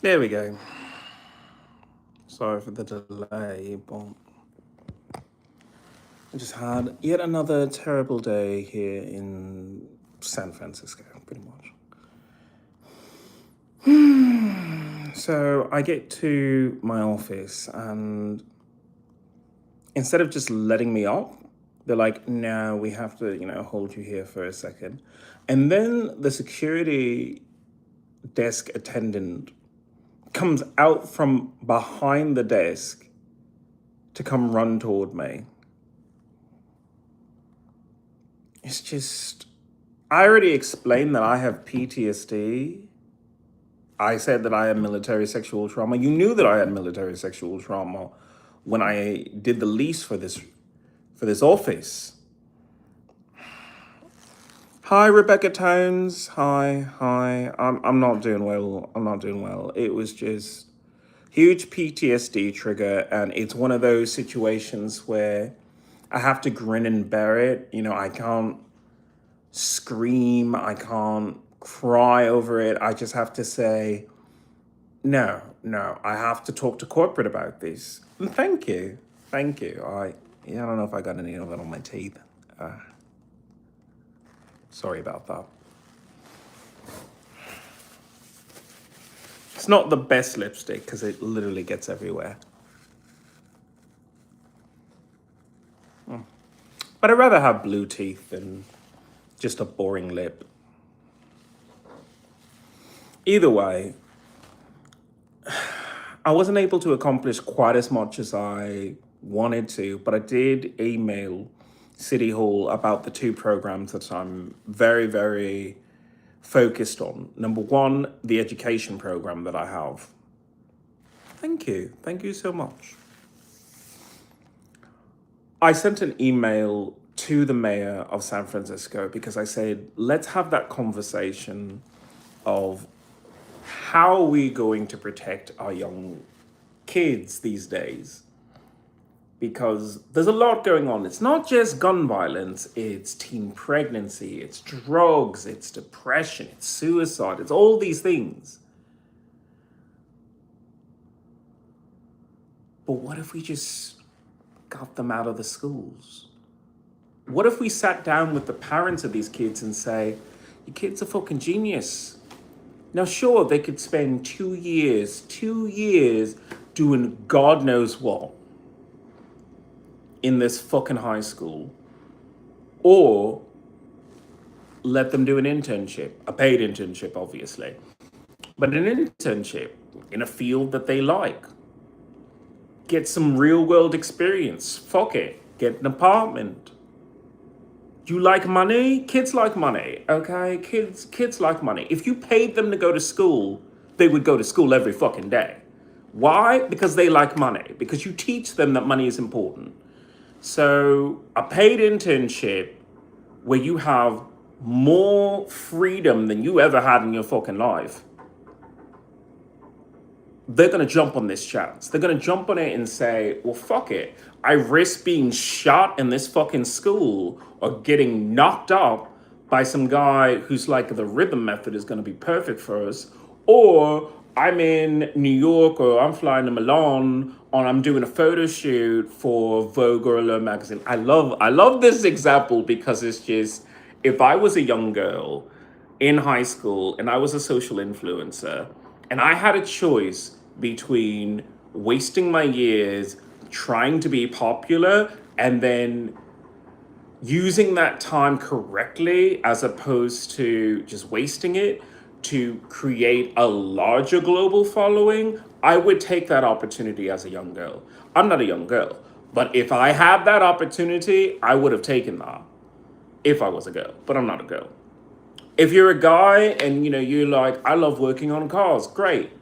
There we go. Sorry for the delay, but I just had yet another terrible day here in San Francisco, pretty much. So I get to my office, and instead of just letting me up, they're like, no, we have to, hold you here for a second. And then the security desk attendant comes out from behind the desk to come run toward me. It's just, I already explained that I have PTSD. I said that I had military sexual trauma. You knew that I had military sexual trauma when I did the lease for this office. Hi, Rebecca Tones. Hi. I'm not doing well. I'm not doing well. It was just huge PTSD trigger, and it's one of those situations where I have to grin and bear it. I can't scream, I can't cry over it. I just have to say, no, I have to talk to corporate about this. And thank you. Thank you. Yeah, I don't know if I got any of it on my teeth. Sorry about that. It's not the best lipstick because it literally gets everywhere. But I'd rather have blue teeth than just a boring lip. Either way, I wasn't able to accomplish quite as much as I wanted to, but I did email City Hall about the two programs that I'm very, very focused on. Number one, the education program that I have. Thank you. Thank you so much. I sent an email to the mayor of San Francisco because I said, let's have that conversation of how are we going to protect our young kids these days? Because there's a lot going on. It's not just gun violence, it's teen pregnancy, it's drugs, it's depression, it's suicide, it's all these things. But what if we just got them out of the schools? What if we sat down with the parents of these kids and say, your kid's a fucking genius. Now, sure, they could spend 2 years doing God knows what in this fucking high school, or let them do an internship, a paid internship, obviously, but an internship in a field that they like. Get some real world experience. Fuck it. Get an apartment. You like money? Kids like money, okay? Kids like money. If you paid them to go to school, they would go to school every fucking day. Why? Because they like money. Because you teach them that money is important. So a paid internship where you have more freedom than you ever had in your fucking life, they're going to jump on this chance. They're going to jump on it and say, well, fuck it. I risk being shot in this fucking school or getting knocked up by some guy who's like, the rhythm method is going to be perfect for us. Or I'm in New York, or I'm flying to Milan, or I'm doing a photo shoot for Vogue or Allure magazine. I love this example because it's just, if I was a young girl in high school and I was a social influencer and I had a choice between wasting my years trying to be popular and then using that time correctly as opposed to just wasting it to create a larger global following, I would take that opportunity as a young girl. I'm not a young girl, but if I had that opportunity, I would have taken that if I was a girl, but I'm not a girl. If you're a guy and you're like, I love working on cars, great.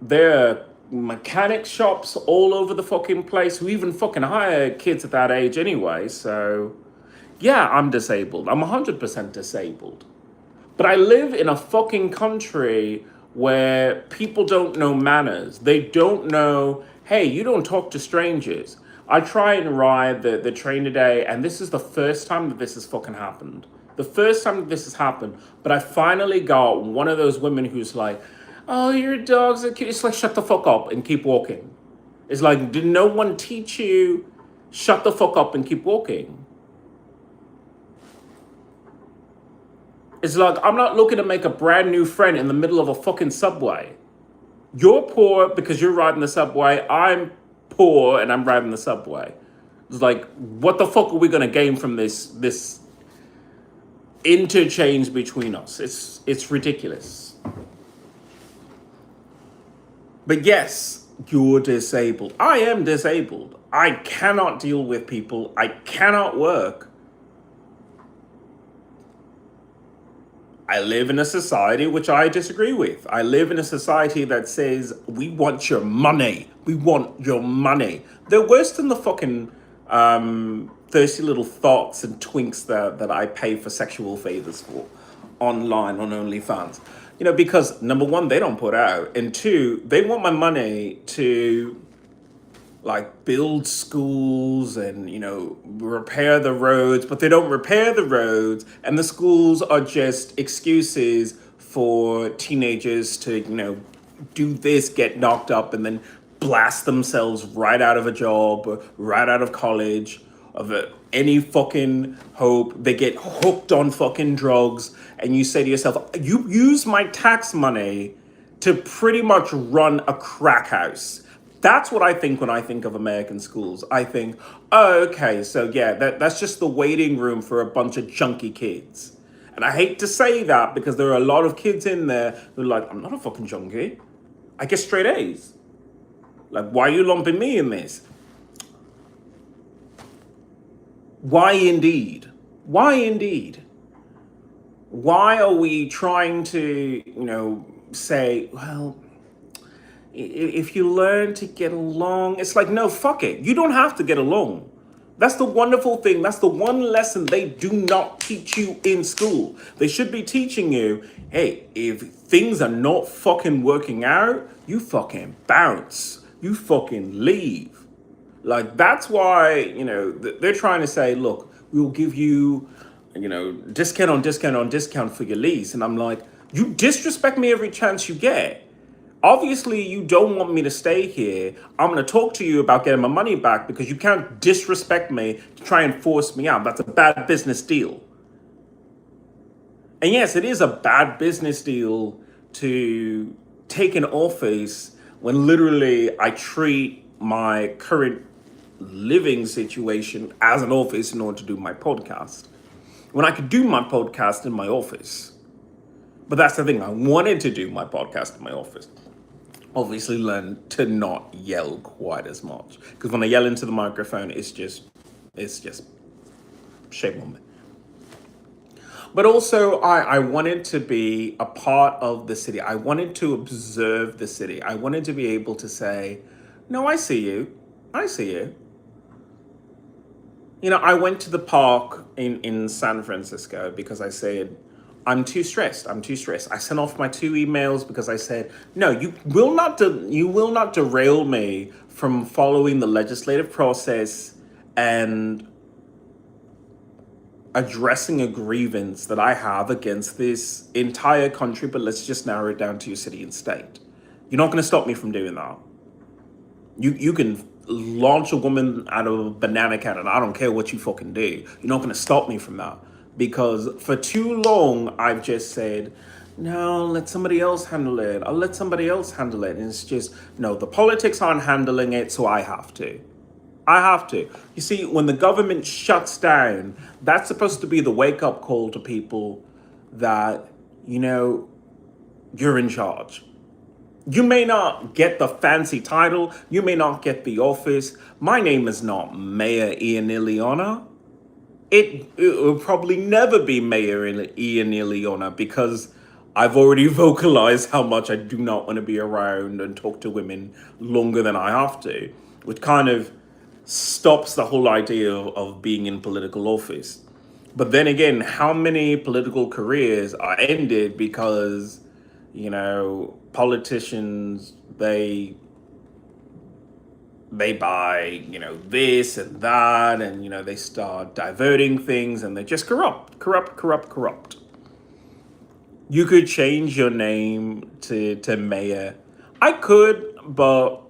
There are mechanic shops all over the fucking place who even fucking hire kids at that age anyway. So yeah, I'm disabled. I'm 100% disabled. But I live in a fucking country where people don't know manners. They don't know, hey, you don't talk to strangers. I try and ride the train today, and this is the first time that this has fucking happened. The first time that this has happened. But I finally got one of those women who's like, oh, your dogs are cute. It's like, shut the fuck up and keep walking. It's like, did no one teach you, shut the fuck up and keep walking? It's like, I'm not looking to make a brand new friend in the middle of a fucking subway. You're poor because you're riding the subway. I'm poor and I'm riding the subway. It's like, what the fuck are we gonna gain from this interchange between us? It's ridiculous. But yes, you're disabled. I am disabled. I cannot deal with people. I cannot work. I live in a society which I disagree with. I live in a society that says, we want your money. We want your money. They're worse than the fucking thirsty little thoughts and twinks that I pay for sexual favors for online on OnlyFans. You know, because number one, they don't put out. And two, they want my money to like build schools and, you know, repair the roads, but they don't repair the roads, and the schools are just excuses for teenagers to, you know, do this, get knocked up, and then blast themselves right out of a job or right out of college, of any fucking hope. They get hooked on fucking drugs, and you say to yourself, you use my tax money to pretty much run a crack house. That's what I think when I think of American schools. I think, oh, okay, so yeah, that's just the waiting room for a bunch of junky kids. And I hate to say that because there are a lot of kids in there who are like, I'm not a fucking junkie. I get straight A's. Like, why are you lumping me in this? Why indeed? Why indeed? Why are we trying to, you know, say, well, if you learn to get along, it's like, no, fuck it. You don't have to get along. That's the wonderful thing. That's the one lesson they do not teach you in school. They should be teaching you, hey, if things are not fucking working out, you fucking bounce. You fucking leave. Like, that's why, you know, they're trying to say, look, we'll give you, you know, discount on discount on discount for your lease. And I'm like, you disrespect me every chance you get. Obviously, you don't want me to stay here. I'm going to talk to you about getting my money back because you can't disrespect me to try and force me out. That's a bad business deal. And yes, it is a bad business deal to take an office when literally I treat my current living situation as an office in order to do my podcast. When I could do my podcast in my office. But that's the thing, I wanted to do my podcast in my office. Obviously learn to not yell quite as much. Because when I yell into the microphone, it's just shame on me. But also, I wanted to be a part of the city. I wanted to observe the city. I wanted to be able to say, no, I see you. I see you. You know, I went to the park in San Francisco because I said, I'm too stressed. I'm too stressed. I sent off my 2 emails because I said, no, you will not derail me from following the legislative process and addressing a grievance that I have against this entire country, but let's just narrow it down to your city and state. You're not going to stop me from doing that. You can launch a woman out of a banana cannon. I don't care what you fucking do. You're not going to stop me from that. Because for too long, I've just said, no, let somebody else handle it. I'll let somebody else handle it. And it's just, no, the politics aren't handling it, so I have to. I have to. You see, when the government shuts down, that's supposed to be the wake-up call to people that, you know, you're in charge. You may not get the fancy title. You may not get the office. My name is not Mayor IanXIlyana. It will probably never be Mayor IanXIlyana because I've already vocalized how much I do not want to be around and talk to women longer than I have to, which kind of stops the whole idea of being in political office. But then again, how many political careers are ended because, you know, politicians, they buy, you know, this and that, and, you know, they start diverting things, and they're just corrupt. You could change your name to Mayor. I could, but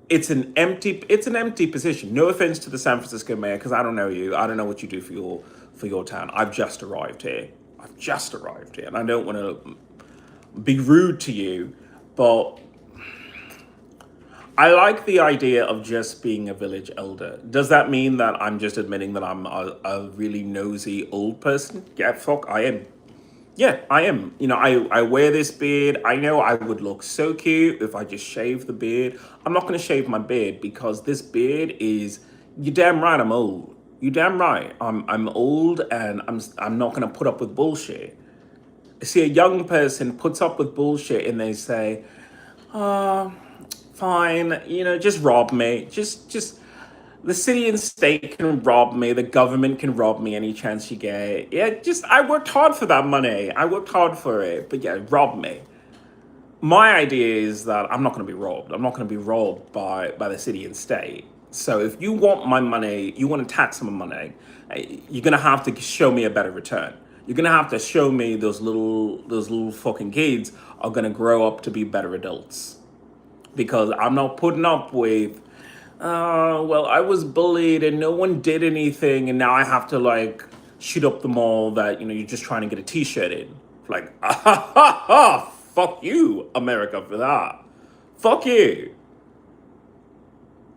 it's an empty position. No offense to the San Francisco mayor, because I don't know you. I don't know what you do for your town. I've just arrived here. I've just arrived here, and I don't want to be rude to you, but I like the idea of just being a village elder. Does that mean that I'm just admitting that I'm a really nosy old person? Yeah, fuck, I am. Yeah, I am. I wear this beard. I know I would look so cute if I just shave the beard. I'm not going to shave my beard because this beard is. You're damn right. I'm old. You damn right. I'm old, and I'm not going to put up with bullshit. See, a young person puts up with bullshit, and they say, "Uh, fine. Just rob me. Just the city and state can rob me. The government can rob me any chance you get. Yeah, just I worked hard for that money. I worked hard for it. But yeah, rob me. My idea is that I'm not going to be robbed. I'm not going to be robbed by the city and state. So if you want my money, you want to tax my money, you're going to have to show me a better return. You're going to have to show me those little fucking kids are going to grow up to be better adults, because I'm not putting up with, well, I was bullied and no one did anything, and now I have to like shoot up the mall that you're just trying to get a T-shirt in. Like, ah, ha, ha, ha, fuck you, America, for that. Fuck you.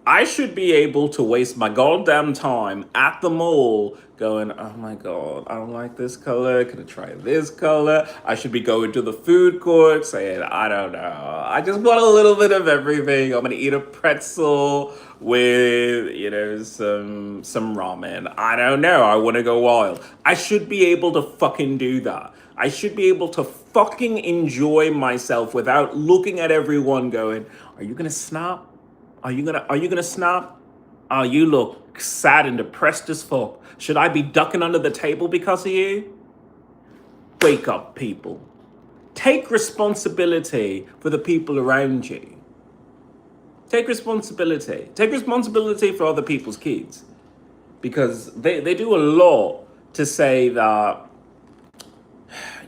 I should be able to waste my goddamn time at the mall going, oh my god, I don't like this color. Can I try this color? I should be going to the food court saying, I don't know. I just want a little bit of everything. I'm gonna eat a pretzel with, some ramen. I don't know. I wanna go wild. I should be able to fucking do that. I should be able to fucking enjoy myself without looking at everyone going, are you gonna snap? Are you gonna snap? Oh, you look sad and depressed as fuck. Should I be ducking under the table because of you? Wake up, people. Take responsibility for the people around you. Take responsibility. Take responsibility for other people's kids. Because they do a lot to say that,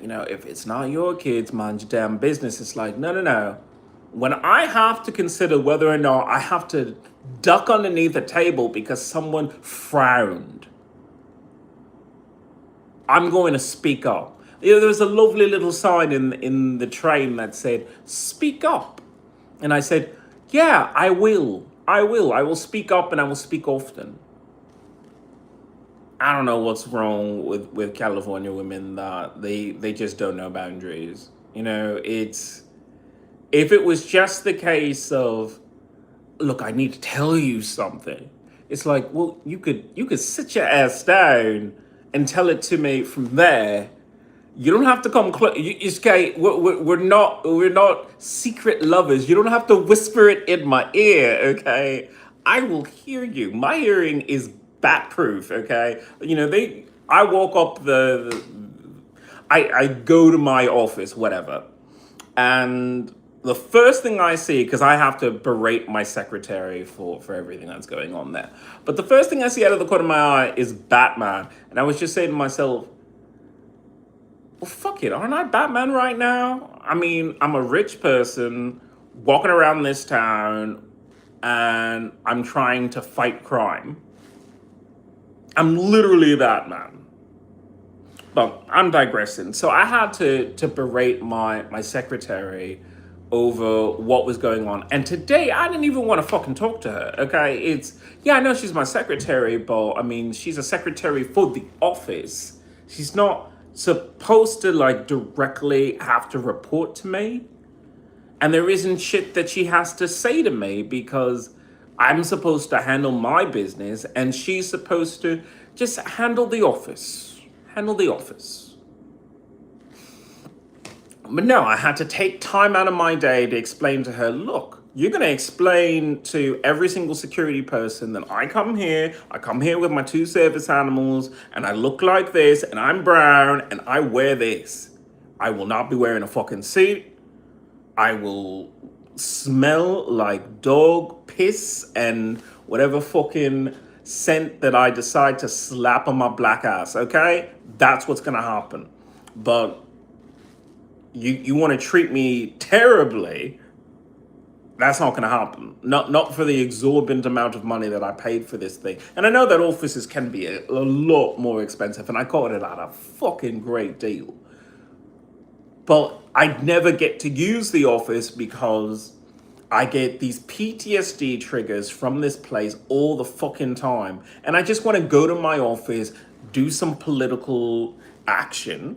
if it's not your kids, mind your damn business. It's like, no, no, no. When I have to consider whether or not I have to duck underneath the table because someone frowned, I'm going to speak up. There was a lovely little sign in the train that said, speak up. And I said, yeah, I will. I will. I will speak up, and I will speak often. I don't know what's wrong with California women, that they just don't know boundaries. It's, if it was just the case of, look, I need to tell you something. It's like, well, you could sit your ass down and tell it to me from there. You don't have to come close. Okay, we're not secret lovers. You don't have to whisper it in my ear. Okay, I will hear you. My hearing is bat proof. Okay, I walk up I go to my office, whatever, and the first thing I see, because I have to berate my secretary for everything that's going on there, but the first thing I see out of the corner of my eye is Batman. And I was just saying to myself, well, fuck it, aren't I Batman right now? I mean, I'm a rich person walking around this town, and I'm trying to fight crime. I'm literally Batman. But I'm digressing. So I had to berate my secretary over what was going on. And today I didn't even want to fucking talk to her. Okay. I know she's my secretary, but I mean, she's a secretary for the office. She's not supposed to like directly have to report to me. And there isn't shit that she has to say to me, because I'm supposed to handle my business and she's supposed to just handle the office. Handle the office. But no, I had to take time out of my day to explain to her, look, you're going to explain to every single security person that I come here with my 2 service animals, and I look like this, and I'm brown, and I wear this. I will not be wearing a fucking suit. I will smell like dog piss and whatever fucking scent that I decide to slap on my black ass, okay? That's what's gonna happen. But you want to treat me terribly, that's not going to happen. Not for the exorbitant amount of money that I paid for this thing. And I know that offices can be a lot more expensive, and I got it at a fucking great deal. But I'd never get to use the office because I get these PTSD triggers from this place all the fucking time. And I just want to go to my office, do some political action,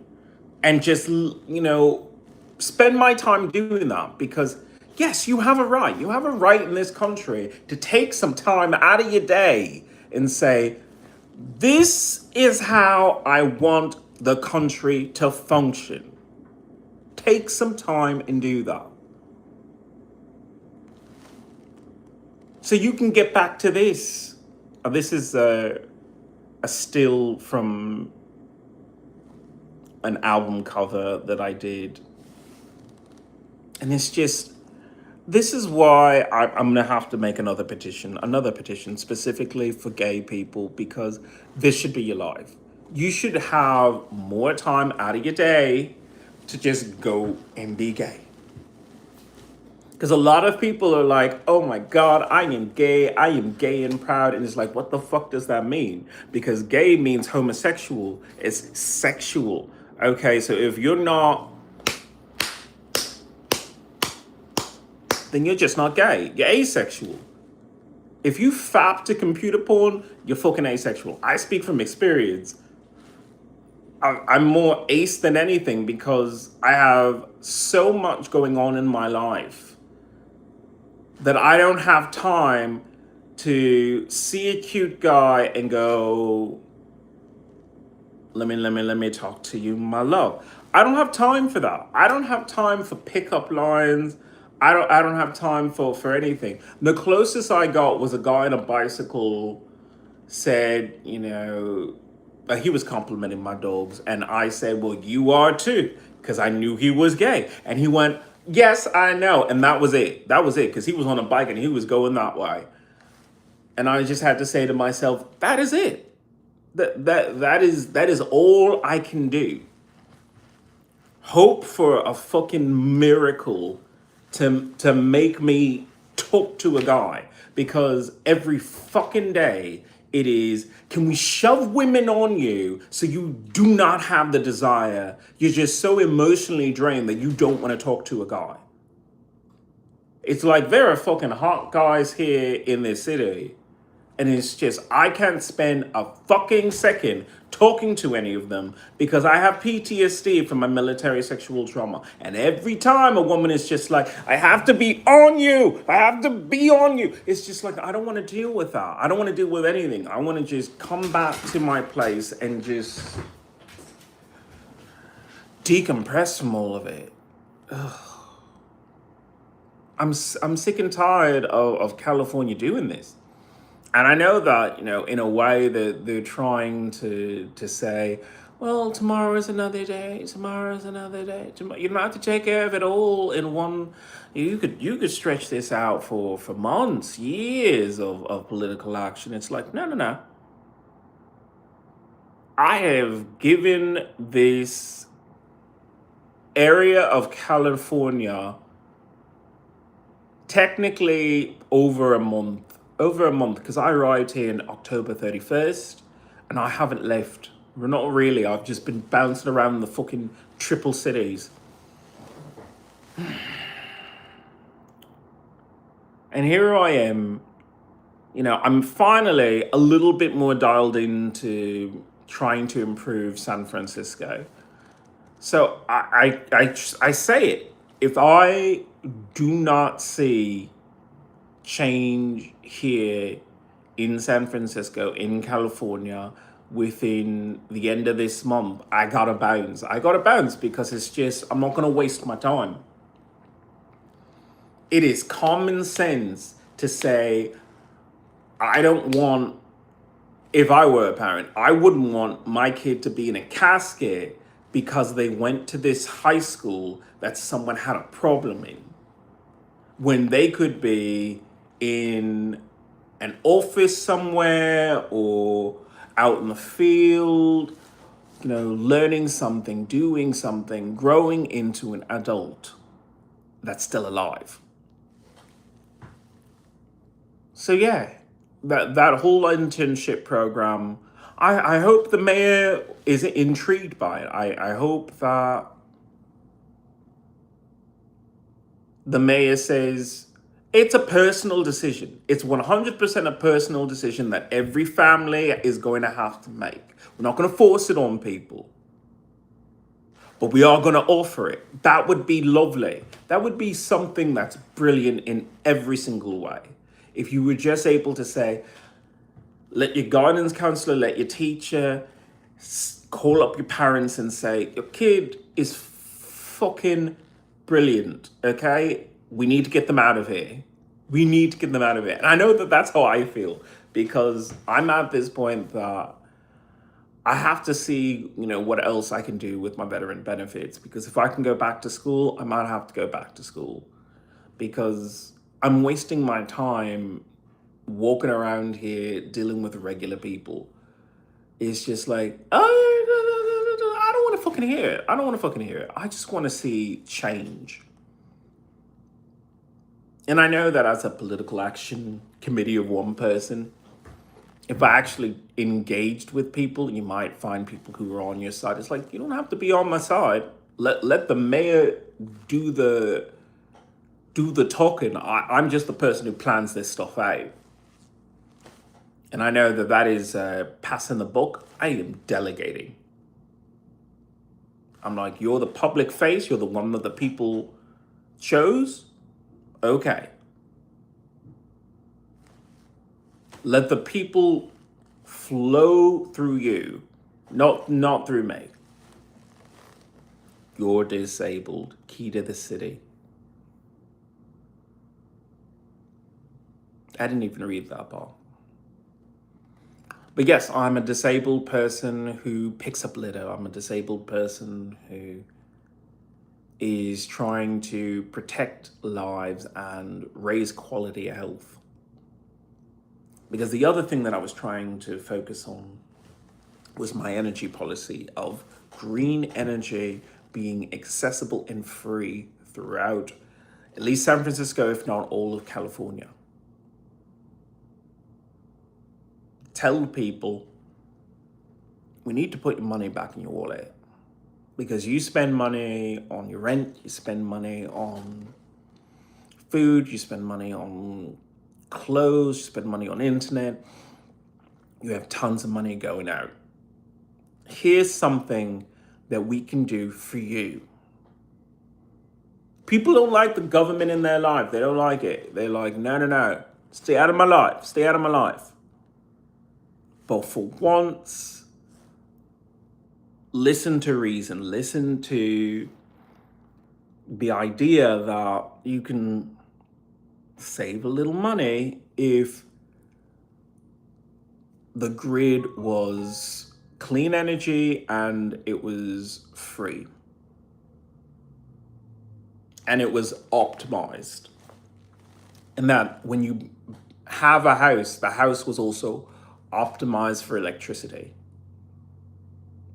and just, spend my time doing that. Because, yes, you have a right. You have a right in this country to take some time out of your day and say, this is how I want the country to function. Take some time and do that. So you can get back to this. This is a still from an album cover that I did. And it's just, this is why I'm going to have to make another petition specifically for gay people, because this should be your life. You should have more time out of your day to just go and be gay. Because a lot of people are like, oh my God, I am gay and proud. And it's like, what the fuck does that mean? Because gay means homosexual, it's sexual. Okay, so if you're not, then you're just not gay. You're asexual. If you fap to computer porn, you're fucking asexual. I speak from experience. I'm more ace than anything because I have so much going on in my life that I don't have time to see a cute guy and go, let me talk to you, my love. I don't have time for that. I don't have time for pickup lines. I don't have time for anything. The closest I got was a guy on a bicycle said, he was complimenting my dogs, and I said, well, you are too, because I knew he was gay. And he went, yes, I know. And that was it. Because he was on a bike and he was going that way. And I just had to say to myself, that is it. That is all I can do. Hope for a fucking miracle to make me talk to a guy. Because every fucking day it is, can we shove women on you so you do not have the desire? You're just so emotionally drained that you don't want to talk to a guy. It's like there are fucking hot guys here in this city. And it's just, I can't spend a fucking second talking to any of them because I have PTSD from my military sexual trauma. And every time a woman is just like, I have to be on you. I have to be on you. It's just like, I don't want to deal with that. I don't want to deal with anything. I want to just come back to my place and just decompress from all of it. Ugh. I'm sick and tired of California doing this. And I know that, in a way that they're trying to say, well, tomorrow is another day. You don't have to take care of it all in one. You could stretch this out for months, years of political action. It's like, no. I have given this area of California technically over a month, because I arrived here on October 31st and I haven't left. Not really. I've just been bouncing around the fucking triple cities. And here I am, I'm finally a little bit more dialed into trying to improve San Francisco. So I say it. If I do not see change here in San Francisco, in California, within the end of this month, I gotta bounce because it's just, I'm not gonna waste my time. It is common sense to say, I don't want, if I were a parent, I wouldn't want my kid to be in a casket because they went to this high school that someone had a problem in, when they could be in an office somewhere or out in the field learning something, doing something, growing into an adult that's still alive. So yeah, that whole internship program, I hope the mayor is intrigued by it. I hope that the mayor says it's a personal decision. It's 100% a personal decision that every family is going to have to make. We're not going to force it on people, but we are going to offer it. That would be lovely. That would be something that's brilliant in every single way. If you were just able to say, let your guidance counselor, let your teacher call up your parents and say, your kid is fucking brilliant, okay? We need to get them out of here. We need to get them out of here. And I know that that's how I feel, because I'm at this point that I have to see, what else I can do with my veteran benefits. Because if I can go back to school, I might have to go back to school, because I'm wasting my time walking around here dealing with regular people. It's just like, oh, I don't want to fucking hear it. I don't want to fucking hear it. I just want to see change. And I know that as a political action committee of one person, if I actually engaged with people, you might find people who are on your side. It's like, you don't have to be on my side. Let the mayor do the talking. I'm just the person who plans this stuff out. And I know that that is passing the buck. I am delegating. I'm like, you're the public face. You're the one that the people chose. Okay. Let the people flow through you, not through me. You're disabled. Key to the city. I didn't even read that part. But yes, I'm a disabled person who picks up litter. I'm a disabled person who is trying to protect lives and raise quality health. Because the other thing that I was trying to focus on was my energy policy of green energy being accessible and free throughout at least San Francisco, if not all of California. Tell people, we need to put your money back in your wallet, because you spend money on your rent, you spend money on food, you spend money on clothes, you spend money on internet, you have tons of money going out. Here's something that we can do for you. People don't like the government in their life. They don't like it. They're like, no. Stay out of my life. Stay out of my life. But for once, listen to reason. Listen to the idea that you can save a little money if the grid was clean energy and it was free. And it was optimized. And that when you have a house, the house was also optimized for electricity.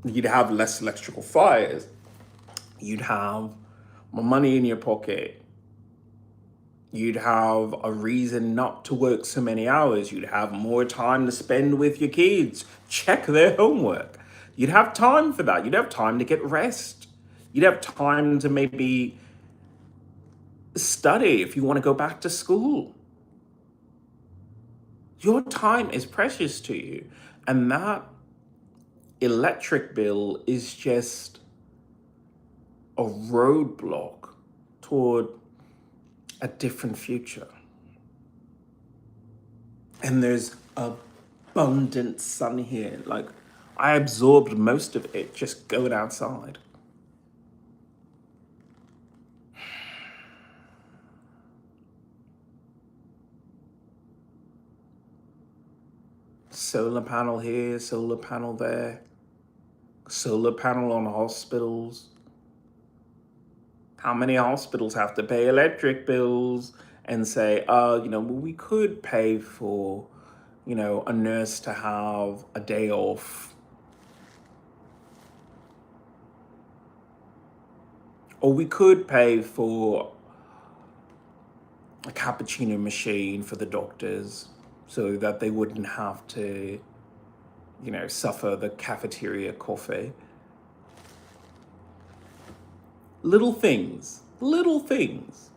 You'd have less electrical fires. You'd have more money in your pocket. You'd have a reason not to work so many hours. You'd have more time to spend with your kids, check their homework. You'd have time for that. You'd have time to get rest. You'd have time to maybe study if you want to go back to school. Your time is precious to you. And that electric bill is just a roadblock toward a different future. And there's abundant sun here. Like, I absorbed most of it just going outside. Solar panel here, solar panel there, solar panel on hospitals. How many hospitals have to pay electric bills and say, we could pay for, a nurse to have a day off Or we could pay for a cappuccino machine for the doctors so that they wouldn't have to, suffer the cafeteria coffee. Little things, little things.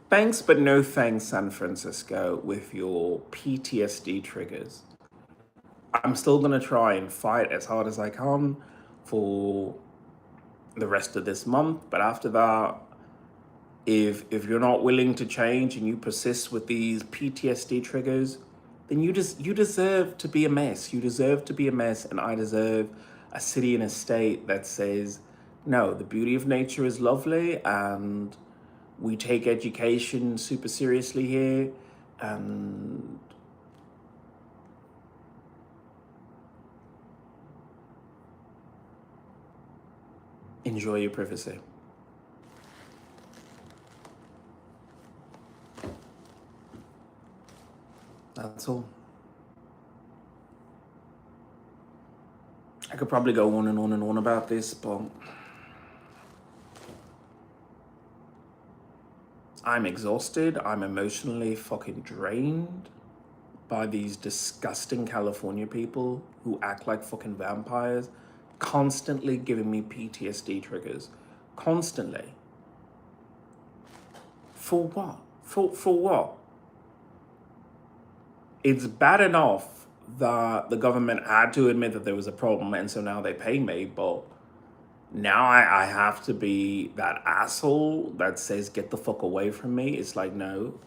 Thanks, but no thanks, San Francisco, with your PTSD triggers. I'm still gonna try and fight as hard as I can for the rest of this month, but after that, if you're not willing to change and you persist with these PTSD triggers, then you deserve to be a mess. You deserve to be a mess, and I deserve a city and a state that says, no, the beauty of nature is lovely, and we take education super seriously here, and enjoy your privacy. That's all. I could probably go on and on and on about this, but I'm exhausted. I'm emotionally fucking drained by these disgusting California people who act like fucking vampires, constantly giving me PTSD triggers. Constantly. For what? For what? It's bad enough that the government had to admit that there was a problem and so now they pay me, but now I have to be that asshole that says, get the fuck away from me. It's like, no,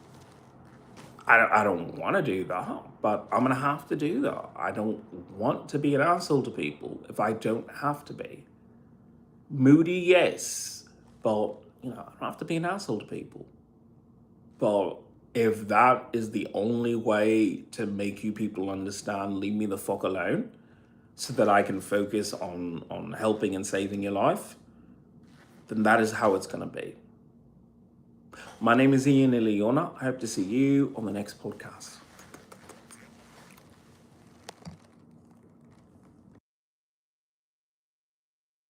I don't want to do that, but I'm going to have to do that. I don't want to be an asshole to people if I don't have to be. Moody, yes, but, I don't have to be an asshole to people. But if that is the only way to make you people understand, leave me the fuck alone so that I can focus on helping and saving your life, then that is how it's going to be. My name is IanXIlyana. I hope to see you on the next podcast.